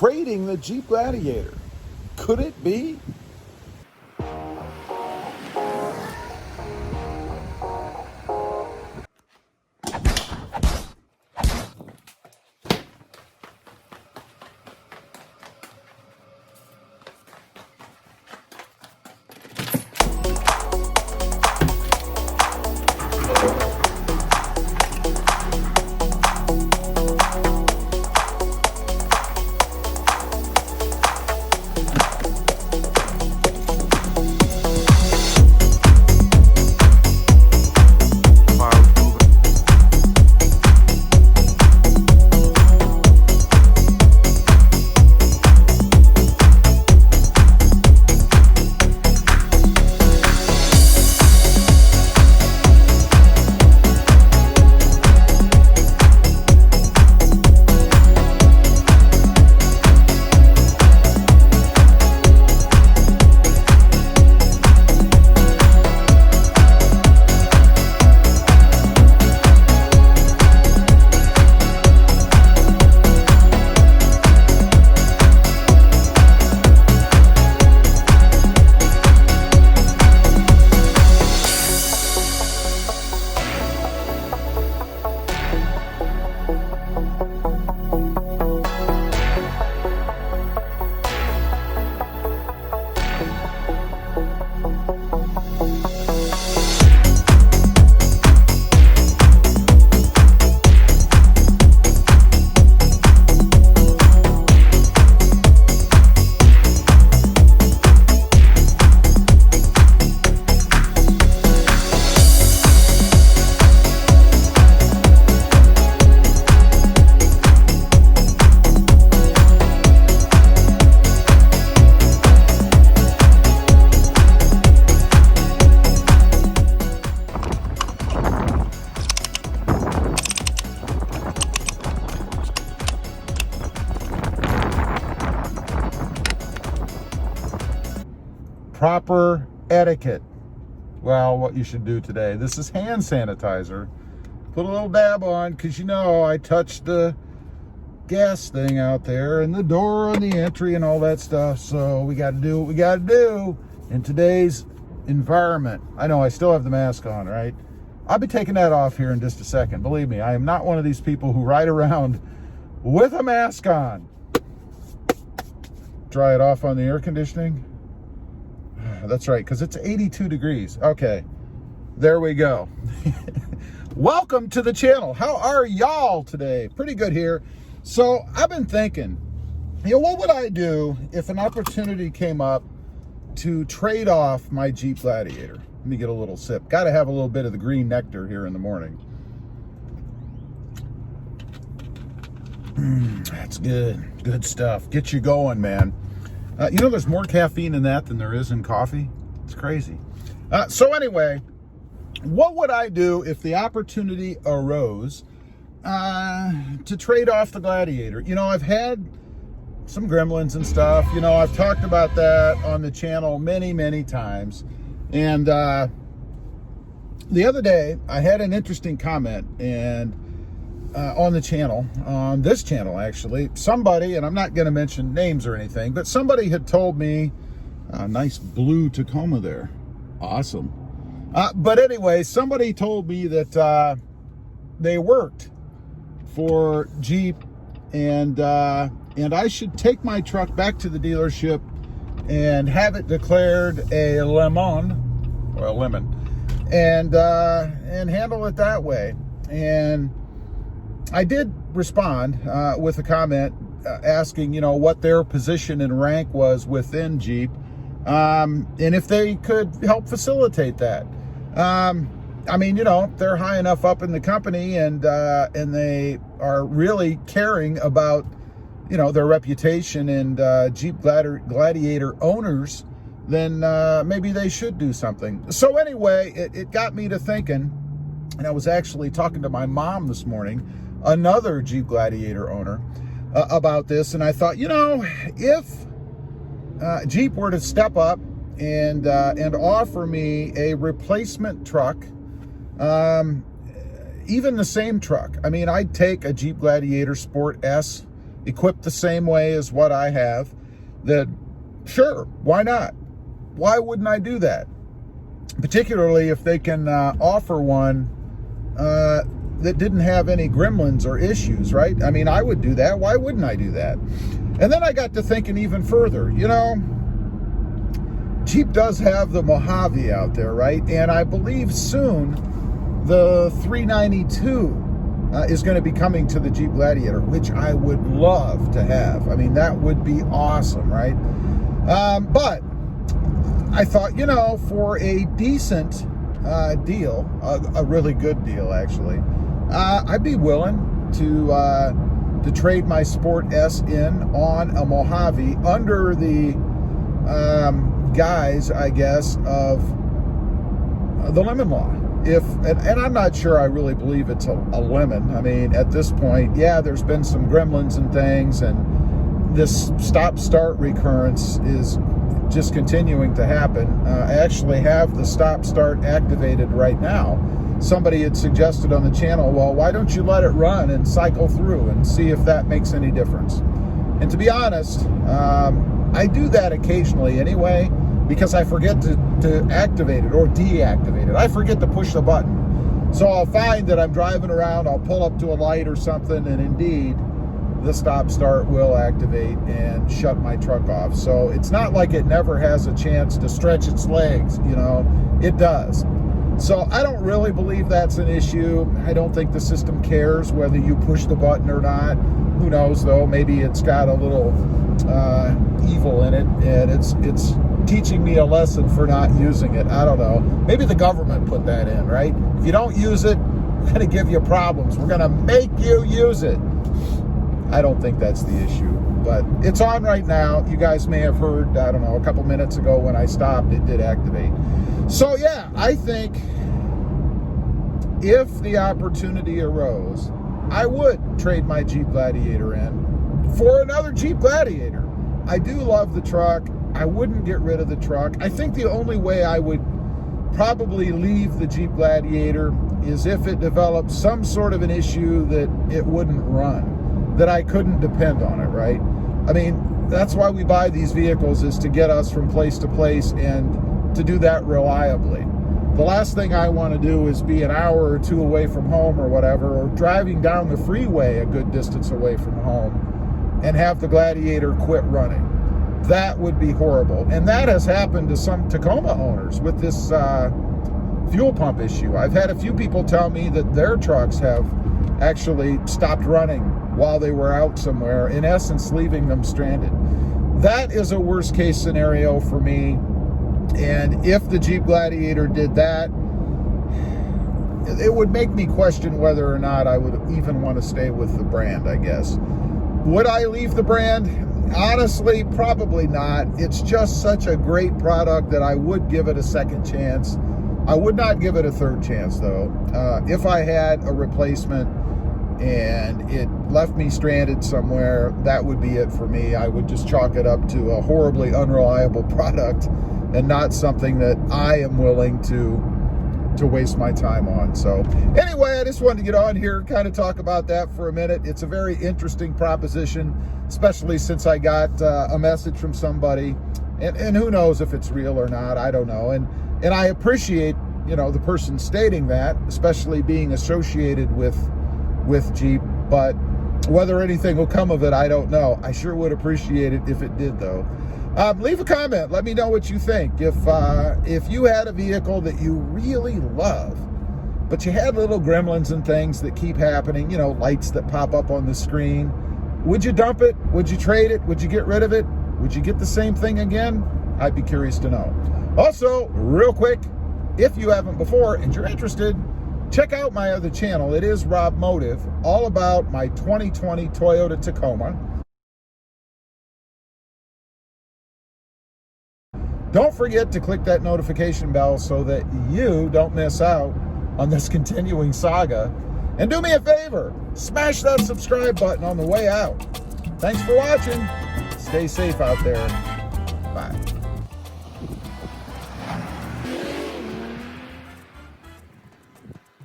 trading the Jeep Gladiator. Could it be? Proper etiquette. Well, what you should do today. This is hand sanitizer. Put a little dab on, because you know I touched the gas thing out there and the door on the entry and all that stuff. So we got to do what we got to do in today's environment. I know I still have the mask on, right? I'll be taking that off here in just a second. Believe me, I am not one of these people who ride around with a mask on. Dry it off on the air conditioning. That's right, because it's 82 degrees. Okay, there we go. Welcome to the channel. How are y'all today? Pretty good here. So I've been thinking, what would I do if an opportunity came up to trade off my Jeep Gladiator? Let me get a little sip. Got to have a little bit of the green nectar here in the morning. That's good. Good stuff. Get you going, man. There's more caffeine in that than there is in coffee. It's crazy. So anyway, what would I do if the opportunity arose to trade off the Gladiator? I've had some gremlins and stuff. I've talked about that on the channel many, many times. And the other day, I had an interesting comment and on the channel, on this channel actually, somebody, and I'm not going to mention names or anything, but somebody had told me, a nice blue Tacoma there, awesome. But anyway, somebody told me that they worked for Jeep, and I should take my truck back to the dealership and have it declared a lemon, or a lemon, and handle it that way. And I did respond with a comment asking, what their position and rank was within Jeep, and if they could help facilitate that. They're high enough up in the company, and they are really caring about, their reputation and Jeep Gladiator owners, then maybe they should do something. So anyway, it got me to thinking, and I was actually talking to my mom this morning, another Jeep Gladiator owner, about this, and I thought, if Jeep were to step up and offer me a replacement truck, even the same truck. I'd take a Jeep Gladiator Sport S equipped the same way as what I have, then sure, why not? Why wouldn't I do that? Particularly if they can offer one that didn't have any gremlins or issues, right? I mean, I would do that. Why wouldn't I do that? And then I got to thinking even further. You know, Jeep does have the Mojave out there, right? And I believe soon the 392 is going to be coming to the Jeep Gladiator, which I would love to have. I mean, that would be awesome, right? But I thought, you know, for a decent deal, a really good deal actually, I'd be willing to trade my Sport S in on a Mojave under the guise, I guess, of the lemon law. And I'm not sure I really believe it's a lemon. I mean, at this point, yeah, there's been some gremlins and things, and this stop-start recurrence is just continuing to happen. I actually have the stop-start activated right now. Somebody had suggested on the channel, well, why don't you let it run and cycle through and see if that makes any difference? And to be honest, I do that occasionally anyway, because I forget to activate it or deactivate it. I forget to push the button. So I'll find that I'm driving around, I'll pull up to a light or something, and indeed, the stop-start will activate and shut my truck off. So it's not like it never has a chance to stretch its legs, you know, it does. So I don't really believe that's an issue. I don't think the system cares whether you push the button or not. Who knows though, maybe it's got a little evil in it, and it's teaching me a lesson for not using it. I don't know. Maybe the government put that in, right? If you don't use it, we're gonna give you problems. We're gonna make you use it. I don't think that's the issue, but it's on right now. You guys may have heard, I don't know, a couple minutes ago when I stopped, it did activate. So yeah, I think if the opportunity arose, I would trade my Jeep Gladiator in for another Jeep Gladiator. I do love the truck. I wouldn't get rid of the truck. I think the only way I would probably leave the Jeep Gladiator is if it developed some sort of an issue that it wouldn't run, that I couldn't depend on it, right? I mean, that's why we buy these vehicles, is to get us from place to place and to do that reliably. The last thing I want to do is be an hour or two away from home or whatever, or driving down the freeway a good distance away from home and have the Gladiator quit running. That would be horrible. And that has happened to some Tacoma owners with this fuel pump issue. I've had a few people tell me that their trucks have actually stopped running while they were out somewhere, in essence leaving them stranded. That is a worst case scenario for me. And if the Jeep Gladiator did that, it would make me question whether or not I would even want to stay with the brand, I guess. Would I leave the brand? Honestly, probably not. It's just such a great product that I would give it a second chance. I would not give it a third chance, though. If I had a replacement and it left me stranded somewhere, that would be it for me. I would just chalk it up to a horribly unreliable product and not something that I am willing to waste my time on. So anyway, I just wanted to get on here, kind of talk about that for a minute. It's a very interesting proposition, especially since I got a message from somebody, and who knows if it's real or not, I don't know. And I appreciate, you know, the person stating that, especially being associated with Jeep, but whether anything will come of it, I don't know. I sure would appreciate it if it did, though. Leave a comment. Let me know what you think. If you had a vehicle that you really love, but you had little gremlins and things that keep happening, you know, lights that pop up on the screen, would you dump it? Would you trade it? Would you get rid of it? Would you get the same thing again? I'd be curious to know. Also, real quick, if you haven't before and you're interested, check out my other channel. It is Rob Motive, all about my 2020 Toyota Tacoma. Don't forget to click that notification bell so that you don't miss out on this continuing saga. And do me a favor, smash that subscribe button on the way out. Thanks for watching. Stay safe out there. Bye.